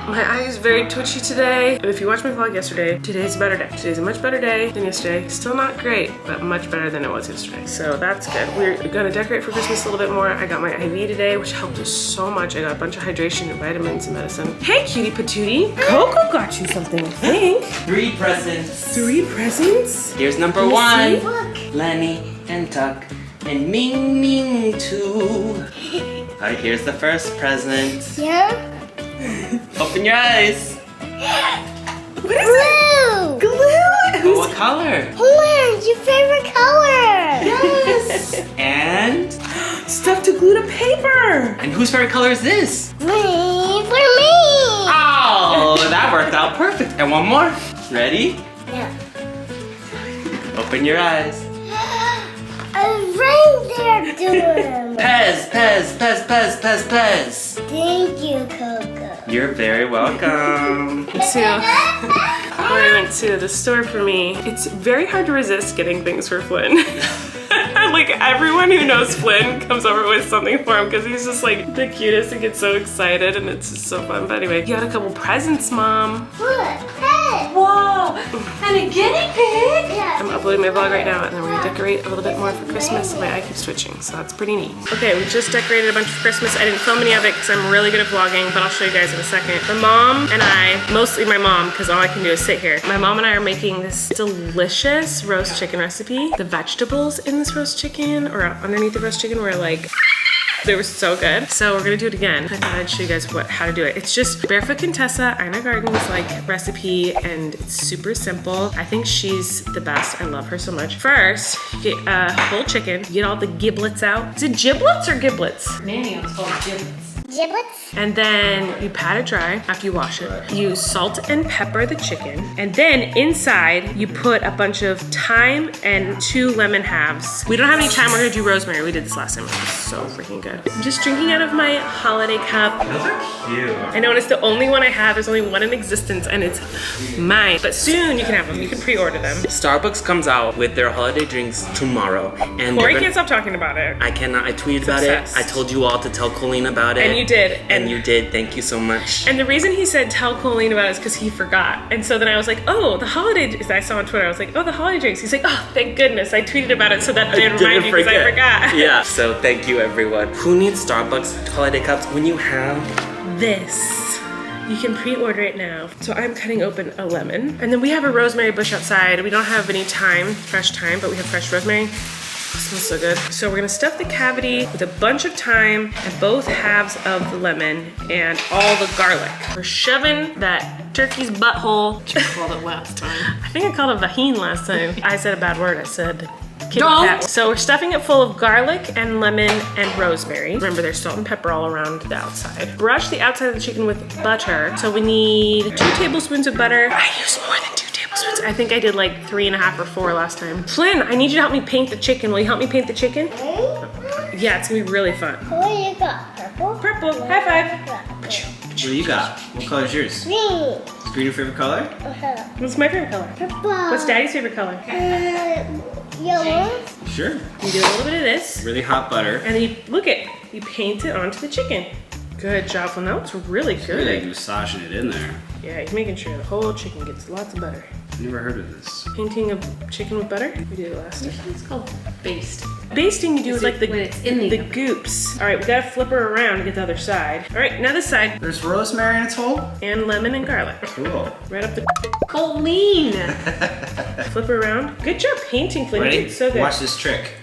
My eye is very twitchy today. If you watched my vlog yesterday, today's a better day. Today's a much better day than yesterday. Still not great, but much better than it was yesterday. So that's good. We're gonna decorate for Christmas a little bit more. I got my IV today, which helped us so much. I got a bunch of hydration and vitamins and medicine. Hey, cutie patootie. Coco got you something, I think. 3 presents. 3 presents? Here's number 1. Lenny and Tuck and Ming Ming too. Alright, here's the first present. Yeah? Open your eyes. What is it? Glue! Oh, what color? Orange, your favorite color. Yes! And? Stuff to glue to paper! And whose favorite color is this? Me, for me. Oh, that worked out perfect. And one more. Ready? Yeah. Open your eyes. A reindeer doing. Pez, Pez, Pez, Pez, Pez, Pez. Thank you, Coco. You're very welcome. Kory went to the store for me. It's very hard to resist getting things for Flynn. Like everyone who knows Flynn comes over with something for him because he's just like the cutest and gets so excited and it's just so fun. But anyway, you got a couple presents, Mom. What? Hey. Whoa, and a guinea pig? Yeah. I'm uploading my vlog right now and then we're gonna decorate a little bit more for Christmas and my eye keeps twitching, so that's pretty neat. Okay, we just decorated a bunch for Christmas. I didn't film any of it because I'm really good at vlogging, but I'll show you guys in a second. My mom and I, mostly my mom, because all I can do is sit here. My mom and I are making this delicious roast chicken recipe. The vegetables in this roast chicken, or underneath the roast chicken, were like, they were so good. So we're gonna do it again. I thought I'd show you guys how to do it. It's just Barefoot Contessa, Ina Garten's like recipe, and it's super simple. I think she's the best. I love her so much. First, you get a whole chicken. You get all the giblets out. Is it giblets or giblets? Nanny was called giblets. Giblets? And then you pat it dry after you wash it. You salt and pepper the chicken. And then inside, you put a bunch of thyme and 2 lemon halves. We don't have any thyme, we're gonna do rosemary. We did this last time, it was so freaking good. I'm just drinking out of my holiday cup. Those are cute. I know, and it's the only one I have. There's only one in existence, and it's mine. But soon you can have them. You can pre-order them. Starbucks comes out with their holiday drinks tomorrow. And Kory can't stop talking about it. I cannot. I tweeted about obsessed. it. I told you all to tell Colleen about it. And you did. And you did. Thank you so much. And the reason he said tell Colleen about it is because he forgot. And so then I was like, oh, the holiday, I saw on Twitter, I was like, oh, the holiday drinks. He's like, oh, thank goodness. I tweeted about it so that I didn't remind you because I forgot. Yeah, so thank you everyone. Who needs Starbucks holiday cups when you have This. You can pre-order it now. So I'm cutting open a lemon. And then we have a rosemary bush outside. We don't have any thyme, fresh thyme, but we have fresh rosemary. It smells so good. So we're gonna stuff the cavity with a bunch of thyme and both halves of the lemon and all the garlic. We're shoving that turkey's butthole. You called it last time. I think I called it vagine last time. I said a bad word. I said kitty cat. So we're stuffing it full of garlic and lemon and rosemary. Remember, there's salt and pepper all around the outside. Brush the outside of the chicken with butter. So we need 2 tablespoons of butter. I use more than 2 tablespoons. I think I did like 3.5 or 4 last time. Flynn, I need you to help me paint the chicken. Will you help me paint the chicken? Yeah, it's gonna be really fun. What you got? Purple? Purple, high five. What do you got? What color is yours? Green. Is green your favorite color? What's my favorite color? Purple. What's Daddy's favorite color? Yellow. Sure. You do a little bit of this. Really hot butter. And then you paint it onto the chicken. Good job, Flynn. That looks really good. Really massaging it in there. Yeah, he's making sure the whole chicken gets lots of butter. Never heard of this. Painting a chicken with butter? We did it last time. It's called baste. Basting you do with like when it's in the oven. goops. All right, we gotta flip her around to get the other side. All right, now this side. There's rosemary in its hole? And lemon and garlic. Cool. Right up the Colleen. flip her around. Good job painting, Flynn. You Ready? did so good. Watch this trick.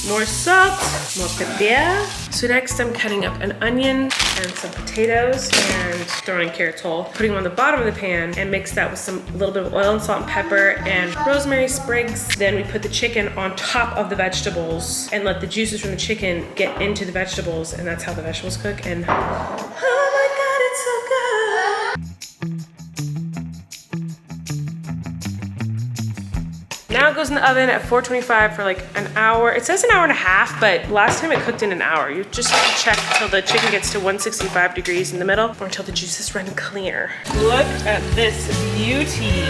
More salt, more pepper. So next I'm cutting up an onion and some potatoes and throwing in carrots whole. Putting them on the bottom of the pan and mix that with a little bit of oil and salt and pepper and rosemary sprigs. Then we put the chicken on top of the vegetables and let the juices from the chicken get into the vegetables, and that's how the vegetables cook. And oh my God, it's so good. Now it goes in the oven at 425 for like an hour. It says an hour and a half, but last time it cooked in an hour. You just have to check until the chicken gets to 165 degrees in the middle or until the juices run clear. Look at this beauty.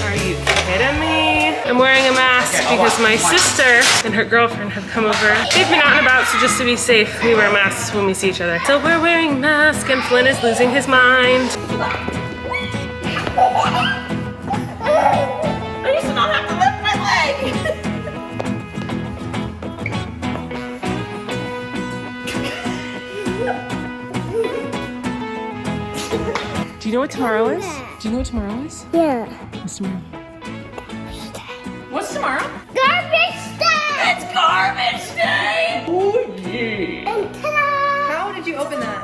Are you kidding me? I'm wearing a mask because my sister and her girlfriend have come over. They've been out and about, so just to be safe, we wear masks when we see each other. So we're wearing masks and Flynn is losing his mind. I used to not have to lift my leg. Do you know what tomorrow is? Do you know what tomorrow is? Yeah. What's tomorrow? What's tomorrow? Garbage day! It's garbage day. Oh yeah. And ta-da! How did you open that?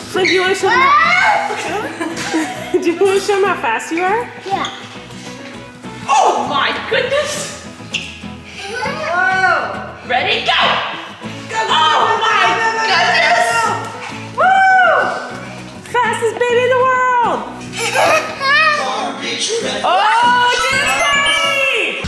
Flynn, do you want to show them? Do you want to show them how fast you are? Yeah. Oh my goodness. Ready, go! Oh my goodness! Woo! Fastest baby in the world! Oh, Disney!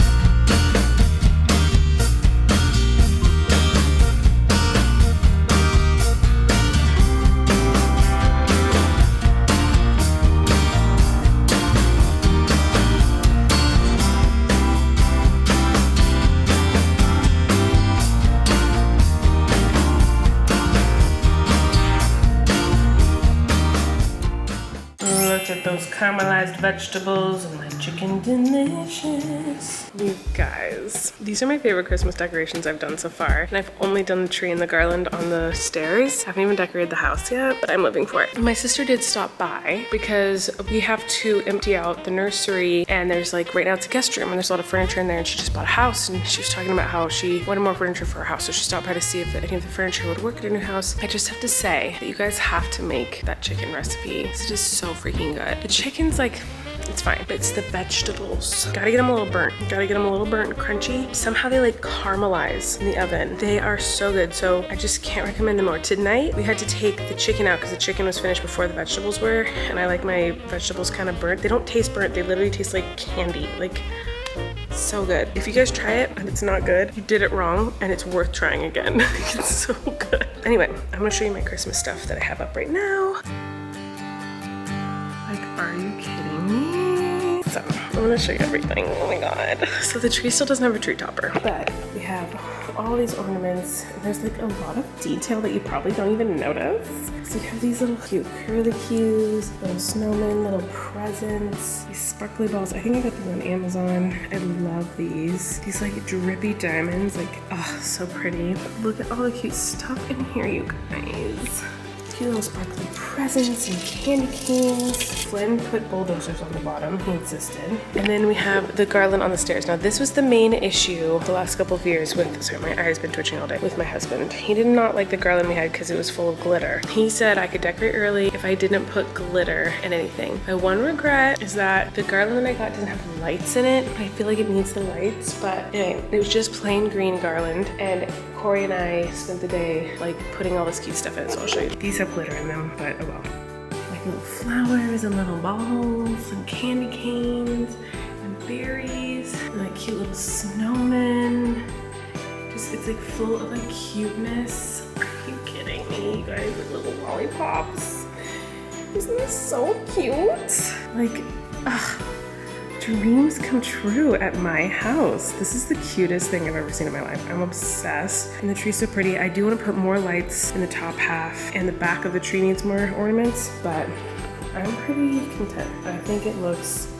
Look at those caramelized vegetables and my chicken delicious. You guys, these are my favorite Christmas decorations I've done so far. And I've only done the tree and the garland on the stairs. I haven't even decorated the house yet, but I'm living for it. My sister did stop by because we have to empty out the nursery and there's like, right now it's a guest room and there's a lot of furniture in there and she just bought a house and she was talking about how she wanted more furniture for her house. So she stopped by to see if any of the furniture would work at her new house. I just have to say that you guys have to make that chicken recipe. It is so freaking good. The chicken's like, it's fine, but it's the vegetables. Gotta get them a little burnt. Gotta get them a little burnt and crunchy. Somehow they like caramelize in the oven. They are so good, so I just can't recommend them more. Tonight, we had to take the chicken out because the chicken was finished before the vegetables were, and I like my vegetables kind of burnt. They don't taste burnt, they literally taste like candy. Like, so good. If you guys try it and it's not good, you did it wrong and it's worth trying again. It's so good. Anyway, I'm gonna show you my Christmas stuff that I have up right now. Like, are you kidding me? So, I'm gonna show you everything. Oh my god. So the tree still doesn't have a tree topper, but we have all these ornaments and there's like a lot of detail that you probably don't even notice. So you have these little cute curlicues, little snowmen, little presents, these sparkly balls. I think I got these on Amazon. I love these. These like drippy diamonds, like, oh, so pretty. Look at all the cute stuff in here, you guys. Cute little sparkly presents and candy canes. Flynn put bulldozers on the bottom, he insisted. And then we have the garland on the stairs. Now this was the main issue the last couple of years with, sorry, my eye's been twitching all day, with my husband. He did not like the garland we had because it was full of glitter. He said I could decorate early if I didn't put glitter in anything. My one regret is that the garland that I got doesn't have lights in it. I feel like it needs the lights, but anyway, it was just plain green garland and Kory and I spent the day like putting all this cute stuff in, so I'll show you. These have glitter in them, but oh well. Like little flowers and little balls and candy canes and berries and like cute little snowmen. Just, it's like full of like cuteness. Are you kidding me, you guys? Like little lollipops. Isn't this so cute? Like, ugh. Dreams come true at my house. This is the cutest thing I've ever seen in my life. I'm obsessed. And the tree's so pretty. I do want to put more lights in the top half and the back of the tree needs more ornaments, but I'm pretty content. I think it looks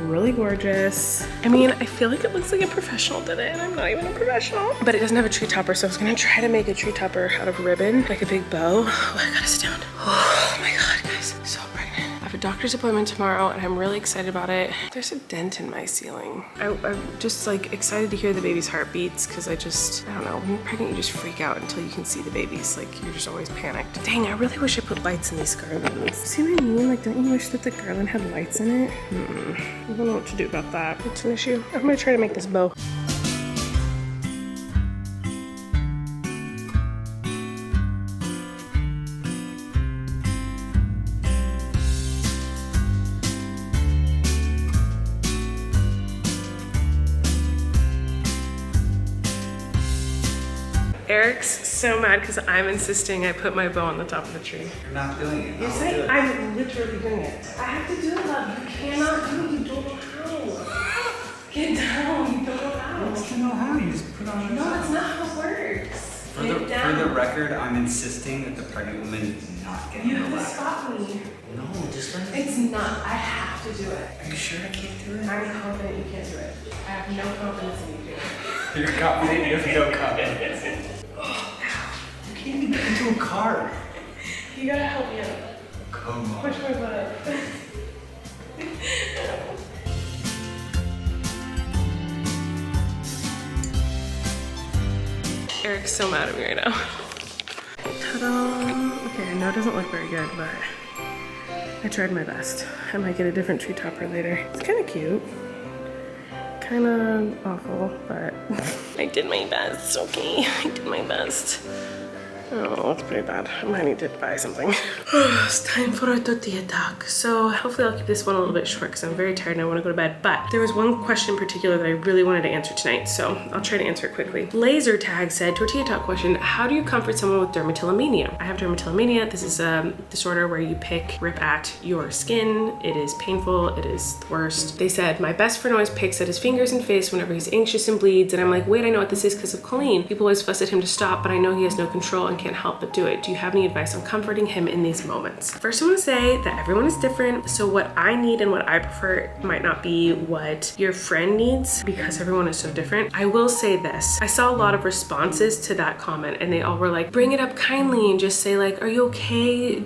really gorgeous. I mean, I feel like it looks like a professional did it and I'm not even a professional. But it doesn't have a tree topper, so I was gonna try to make a tree topper out of ribbon, like a big bow. Oh, I gotta sit down. Oh my God, guys, so pregnant. I have a doctor's appointment tomorrow and I'm really excited about it. There's a dent in my ceiling. I'm just like excited to hear the baby's heartbeats because I don't know, when you're pregnant you just freak out until you can see the babies. Like you're just always panicked. Dang, I really wish I put lights in these garlands. See what I mean? Like, don't you wish that the garland had lights in it? I don't know what to do about that. It's an issue. I'm gonna try to make this bow. Eric's so mad because I'm insisting I put my bow on the top of the tree. You're not doing it. Yes, I'm literally doing it. I have to do it, love. You cannot do it. You don't know how. Get down. You don't know how. What's to know how? You just put on. No, that's not how it works. For the record, I'm insisting that the pregnant woman is not getting You the have to ladder. stop me. No, just let me. It's not. I have to do it. Are you sure I can't do it? I'm confident you can't do it. I have no confidence in you doing it. You're confident. You have no confidence. You can't even get into a car. You gotta help me out. Come on. Push my butt up. Eric's so mad at me right now. Ta-da! Okay, I know it doesn't look very good, but I tried my best. I might get a different tree topper later. It's kind of cute. Kind of awful, but I did my best, okay? I did my best. Oh, that's pretty bad. I might need to buy something. It's time for a tortilla talk. So hopefully I'll keep this one a little bit short because I'm very tired and I want to go to bed. But there was one question in particular that I really wanted to answer tonight, so I'll try to answer it quickly. Laser Tag said, tortilla talk question, how do you comfort someone with dermatillomania? I have dermatillomania. This is a disorder where you rip at your skin. It is painful. It is the worst. They said, my best friend always picks at his fingers and face whenever he's anxious and bleeds. And I'm like, wait, I know what this is because of Colleen. People always fuss at him to stop, but I know he has no control and can't help but do it. Do you have any advice on comforting him in these moments? First, I want to say that everyone is different. So what I need and what I prefer might not be what your friend needs because everyone is so different. I will say this. I saw a lot of responses to that comment and they all were like, bring it up kindly and just say like, are you okay?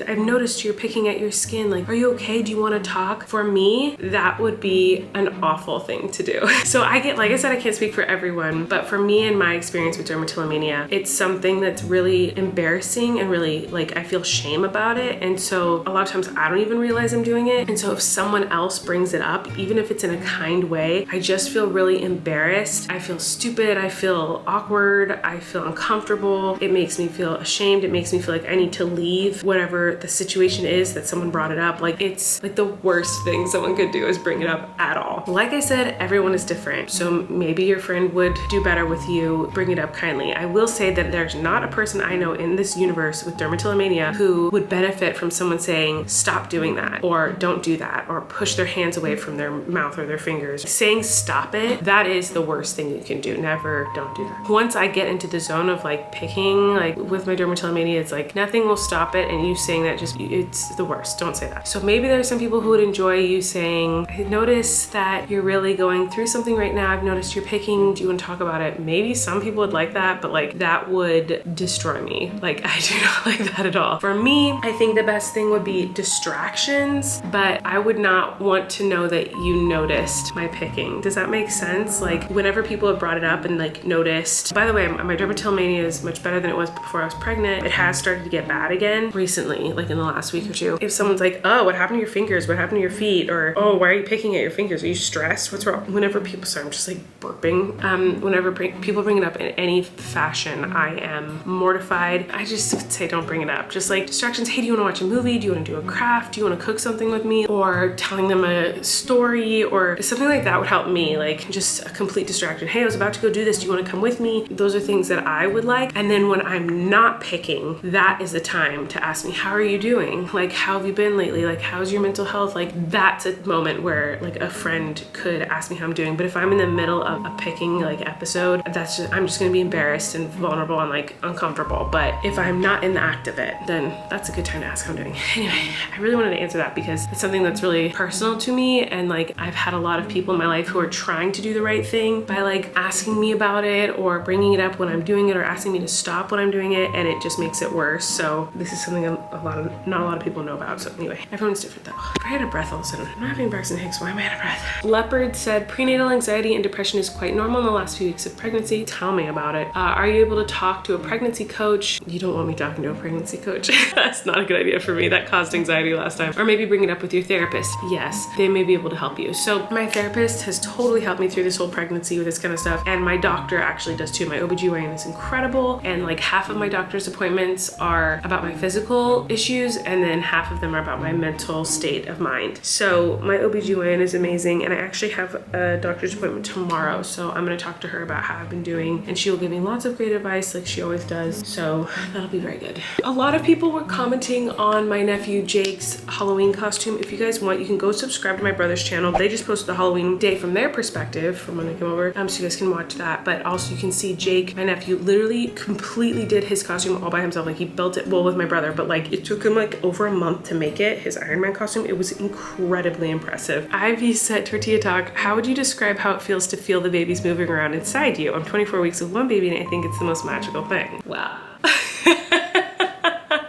I've noticed you're picking at your skin. Like, are you okay? Do you want to talk? For me, that would be an awful thing to do. So I get, like I said, I can't speak for everyone, but for me and my experience with dermatillomania, it's something that's really embarrassing and really like I feel shame about it, and so a lot of times I don't even realize I'm doing it, and so if someone else brings it up, even if it's in a kind way, I just feel really embarrassed. I feel stupid, I feel awkward, I feel uncomfortable. It makes me feel ashamed. It makes me feel like I need to leave whatever the situation is that someone brought it up. Like, it's like the worst thing someone could do is bring it up at all. Like I said, everyone is different, so maybe your friend would do better with you bring it up kindly. I will say that there's not a person I know in this universe with dermatillomania who would benefit from someone saying stop doing that or don't do that or push their hands away from their mouth or their fingers. Saying stop it, that is the worst thing you can do. Never, don't do that. Once I get into the zone of like picking, like with my dermatillomania, it's like nothing will stop it, and you saying that just, it's the worst. Don't say that. So maybe there's some people who would enjoy you saying, I noticed that you're really going through something right now. I've noticed you're picking. Do you want to talk about it? Maybe some people would like that, but like that would destroy me. Like, I do not like that at all. For me, I think the best thing would be distractions, but I would not want to know that you noticed my picking. Does that make sense? Like, whenever people have brought it up and like noticed, by the way, my dermatillomania is much better than it was before I was pregnant. It has started to get bad again recently, like in the last week or two. If someone's like, oh, what happened to your fingers? What happened to your feet? Or, oh, why are you picking at your fingers? Are you stressed? What's wrong? Whenever people, sorry, I'm just like burping. Whenever people bring it up in any fashion, I am mortified. I just would say don't bring it up. Just like distractions. Hey, do you want to watch a movie? Do you want to do a craft? Do you want to cook something with me? Or telling them a story or something like that would help me. Like just a complete distraction. Hey, I was about to go do this. Do you want to come with me? Those are things that I would like. And then when I'm not picking, that is the time to ask me, how are you doing? Like, how have you been lately? Like, how's your mental health? Like, that's a moment where like a friend could ask me how I'm doing. But if I'm in the middle of a picking like episode, I'm just gonna be embarrassed and vulnerable and like uncomfortable. But if I'm not in the act of it, then that's a good time to ask how I'm doing. Anyway, I really wanted to answer that because it's something that's really personal to me, and like I've had a lot of people in my life who are trying to do the right thing by like asking me about it or bringing it up when I'm doing it or asking me to stop when I'm doing it, and it just makes it worse. So this is something not a lot of people know about. So anyway, everyone's different though. I'm out of breath all of a sudden. I'm not having Braxton Hicks. Why am I out of breath? Leopard said prenatal anxiety and depression is quite normal in the last few weeks of pregnancy. Tell me about it. Are you able to talk to a pregnancy coach. You don't want me talking to a pregnancy coach. That's not a good idea for me. That caused anxiety last time. Or maybe bring it up with your therapist. Yes, they may be able to help you. So my therapist has totally helped me through this whole pregnancy with this kind of stuff. And my doctor actually does too. My OBGYN is incredible. And like half of my doctor's appointments are about my physical issues, and then half of them are about my mental state of mind. So my OBGYN is amazing, and I actually have a doctor's appointment tomorrow. So I'm gonna talk to her about how I've been doing, and she will give me lots of great advice like she always does. So that'll be very good. A lot of people were commenting on my nephew Jake's Halloween costume. If you guys want, you can go subscribe to my brother's channel. They just posted the Halloween day from their perspective from when they came over. So you guys can watch that. But also you can see Jake, my nephew, literally completely did his costume all by himself. Like he built it, well, with my brother, but like it took him like over a month to make it, his Iron Man costume. It was incredibly impressive. Ivy said, Tortilla Talk, how would you describe how it feels to feel the babies moving around inside you? I'm 24 weeks with one baby and I think it's the most magical thing. Wow.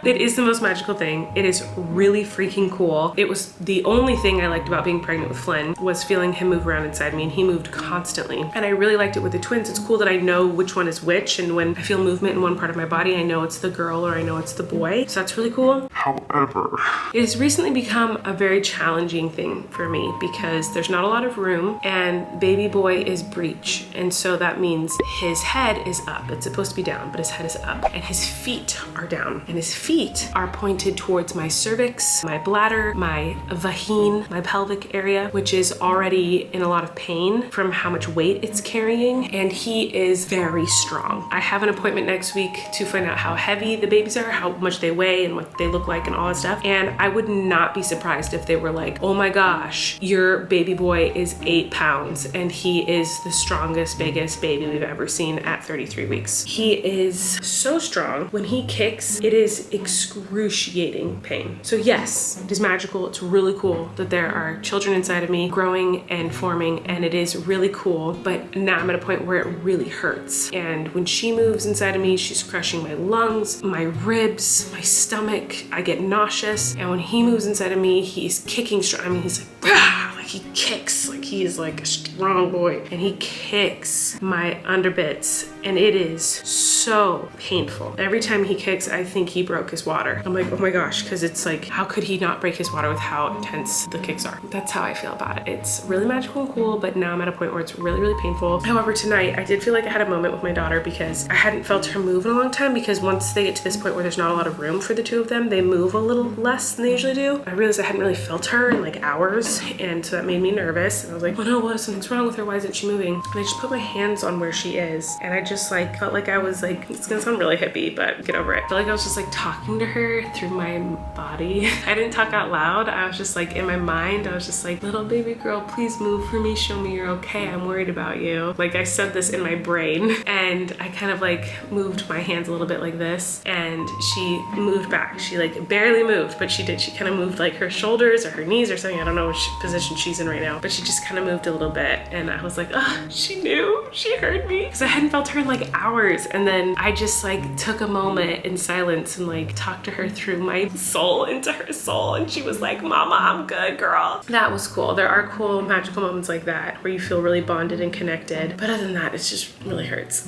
It is the most magical thing. It is really freaking cool. It was the only thing I liked about being pregnant with Flynn was feeling him move around inside me, and he moved constantly. And I really liked it with the twins. It's cool that I know which one is which, and when I feel movement in one part of my body, I know it's the girl or I know it's the boy. So that's really cool. However, it has recently become a very challenging thing for me because there's not a lot of room, and baby boy is breech. And so that means his head is up. It's supposed to be down, but his head is up, and his feet are down, and his feet are pointed towards my cervix, my bladder, my vagine, my pelvic area, which is already in a lot of pain from how much weight it's carrying, and he is very strong. I have an appointment next week to find out how heavy the babies are, how much they weigh and what they look like and all that stuff, and I would not be surprised if they were like, oh my gosh, your baby boy is 8 pounds and he is the strongest, biggest baby we've ever seen at 33 weeks. He is so strong. When he kicks, it is excruciating pain. So yes, it is magical. It's really cool that there are children inside of me growing and forming, and it is really cool, but now I'm at a point where it really hurts. And when she moves inside of me, she's crushing my lungs, my ribs, my stomach. I get nauseous. And when he moves inside of me, he's kicking strong. I mean, he's like he kicks, like he is like a strong boy, and he kicks my underbits, and it is so painful. Every time he kicks, I think he broke his water. I'm like, oh my gosh, because it's like, how could he not break his water with how intense the kicks are? That's how I feel about it. It's really magical and cool, but now I'm at a point where it's really, really painful. However, tonight I did feel like I had a moment with my daughter because I hadn't felt her move in a long time, because once they get to this point where there's not a lot of room for the two of them, they move a little less than they usually do. I realized I hadn't really felt her in like hours, and so that made me nervous. And I was like, oh no, what? Something's wrong with her. Why isn't she moving? And I just put my hands on where she is, and I just like felt like I was like, it's gonna sound really hippie, but get over it. I felt like I was just like talking to her through my body. I didn't talk out loud. I was just like in my mind, I was just like, little baby girl, please move for me. Show me you're okay. I'm worried about you. Like I said this in my brain, and I kind of like moved my hands a little bit like this, and she moved back. She like barely moved, but she did. She kind of moved like her shoulders or her knees or something. I don't know which position she's in right now, but she just kind of moved a little bit, and I was like, oh, she knew. She heard me, because I hadn't felt her in like hours. And then I just like took a moment in silence and like talked to her through my soul into her soul, and she was like, mama, I'm good, girl. That was cool. There are cool magical moments like that where you feel really bonded and connected, but other than that, it just really hurts.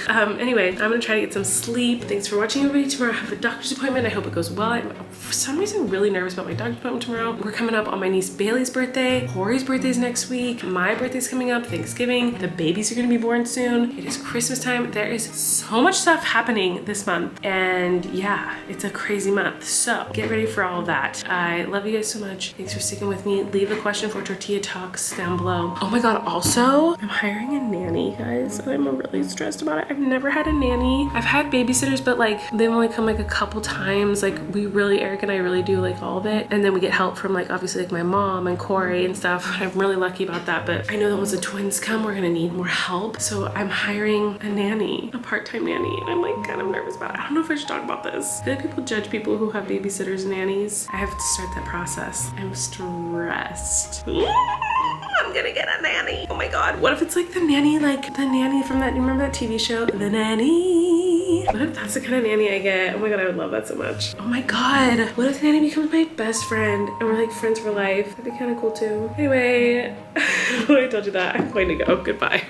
Anyway, I'm gonna try to get some sleep. Thanks for watching, everybody. Tomorrow I have a doctor's appointment. I hope it goes well. I'm for some reason really nervous about my doctor's appointment tomorrow. We're coming up on my niece Bailey's birthday. Kory's birthday's next week. My birthday's coming up, Thanksgiving. The babies are gonna be born soon. It is Christmas time. There is so much stuff happening this month, and yeah, it's a crazy month. So get ready for all of that. I love you guys so much. Thanks for sticking with me. Leave a question for Tortilla Talks down below. Oh my god, also, I'm hiring a nanny, guys, and I'm really stressed about it. I've never had a nanny. I've had babysitters, but like they've only come like a couple times. Like we really, Eric and I really do like all of it, and then we get help from like obviously like my mom and Kory and stuff. I'm really lucky about that, but I know that once the twins come, we're gonna need more help. So I'm hiring a nanny, a part-time nanny, and I'm like kind of nervous about it. I don't know if I should talk about this. I feel like people judge people who have babysitters and nannies. I have to start that process. I'm stressed. I'm gonna get a nanny. Oh my god. What if it's like the nanny from that, you remember that TV show? The Nanny. What if that's the kind of nanny I get? Oh my god, I would love that so much. Oh my god. What if the nanny becomes my best friend and we're like friends for life? That'd be kind of cool too. Anyway, I told you that. I'm going to go. Goodbye.